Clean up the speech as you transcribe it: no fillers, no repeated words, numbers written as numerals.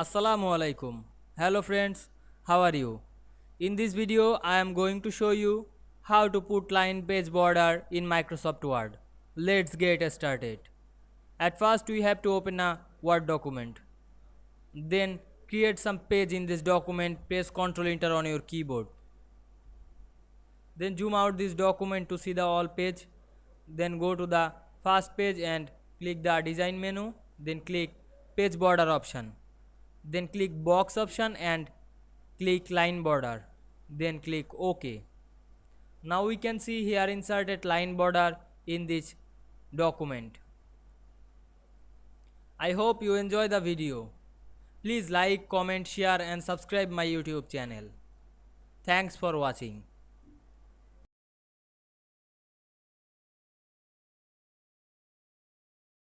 Assalamu alaikum. Hello friends, how are you? In this video, I am going to show you how to put line page border in Microsoft Word. Let's get started. At first, we have to open a Word document. Then create some page in this document, press Ctrl Enter on your keyboard. Then zoom out this document to see the all page. Then go to the first page and click the design menu. Then click page border option. Then click box option and click line border, then click OK. Now we can see here inserted line border in this document. I hope you enjoy the video. Please like, comment, share and subscribe my YouTube channel. Thanks for watching.